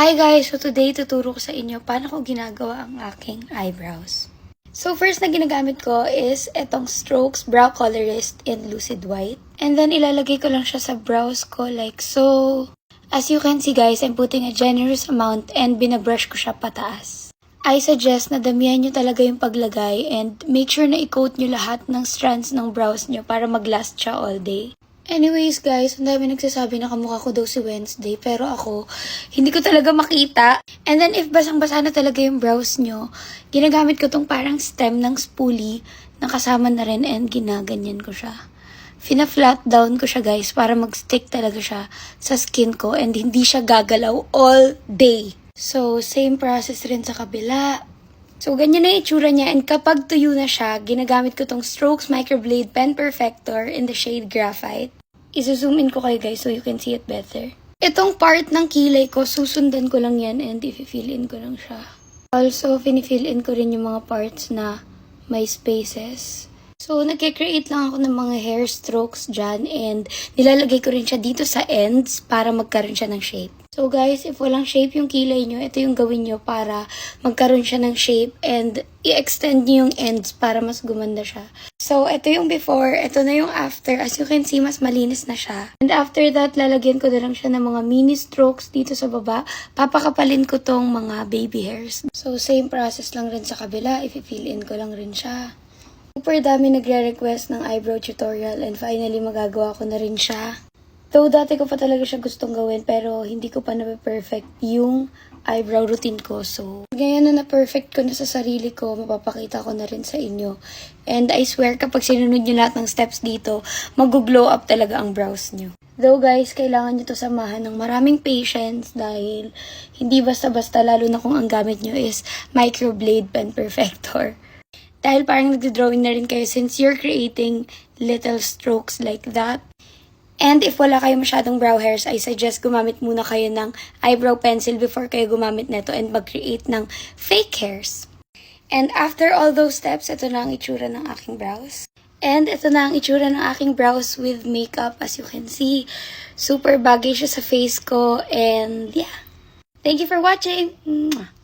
Hi guys! So today tuturo ko sa inyo paano ko ginagawa ang aking eyebrows. So first na ginagamit ko is etong Strokes Brow Colorist in Lucid White. And then ilalagay ko lang siya sa brows ko like so. As you can see guys, I'm putting a generous amount and binabrush ko siya pataas. I suggest na damihan nyo talaga yung paglagay and make sure na i-coat nyo lahat ng strands ng brows nyo para mag-last siya all day. Anyways guys, ang dami nagsasabi na kamukha ko daw si Wednesday, pero ako, hindi ko talaga makita. And then if basang-basa na talaga yung brows nyo, ginagamit ko tong parang stem ng spoolie na kasama na rin and ginaganyan ko siya. Fina-flat down ko siya guys para mag-stick talaga siya sa skin ko and hindi siya gagalaw all day. So, same process rin sa kabila. So, ganyan na yung itsura niya. And kapag tuyo na siya, ginagamit ko tong Strokes Microblade Pen Perfector in the shade Graphite. Iso-zoom in ko kayo guys so you can see it better. Itong part ng kilay ko, susundan ko lang yan and i-fill in ko lang siya. Also, fini-fill in ko rin yung mga parts na may spaces. So, nagke-create lang ako ng mga hair strokes dyan and nilalagay ko rin siya dito sa ends para magkaroon siya ng shape. So guys, if walang shape yung kilay nyo, ito yung gawin nyo para magkaroon siya ng shape and i-extend nyo yung ends para mas gumanda siya. So, ito yung before, ito na yung after. As you can see, mas malinis na siya. And after that, lalagyan ko na lang siya ng mga mini strokes dito sa baba. Papakapalin ko tong mga baby hairs. So, same process lang rin sa kabila. I-fill in ko lang rin siya. Super dami nagre-request ng eyebrow tutorial and finally magagawa ko na rin siya. Though dati ko pa talaga siya gustong gawin pero hindi ko pa na-perfect yung eyebrow routine ko. So, ngayon na na-perfect ko na sa sarili ko, mapapakita ko na rin sa inyo. And I swear kapag sinunod nyo lahat ng steps dito, mag-glow up talaga ang brows nyo. Though guys, kailangan nyo to samahan ng maraming patience dahil hindi basta-basta lalo na kung ang gamit nyo is Microblade Pen Perfector. Dahil parang nagdodrawing na rin kayo since you're creating little strokes like that. And if wala kayo masyadong brow hairs, I suggest gumamit muna kayo ng eyebrow pencil before kayo gumamit nito and mag-create ng fake hairs. And after all those steps, ito na ang itsura ng aking brows. And ito na ang itsura ng aking brows with makeup. As you can see, super bagay siya sa face ko. And yeah, thank you for watching! Mwah!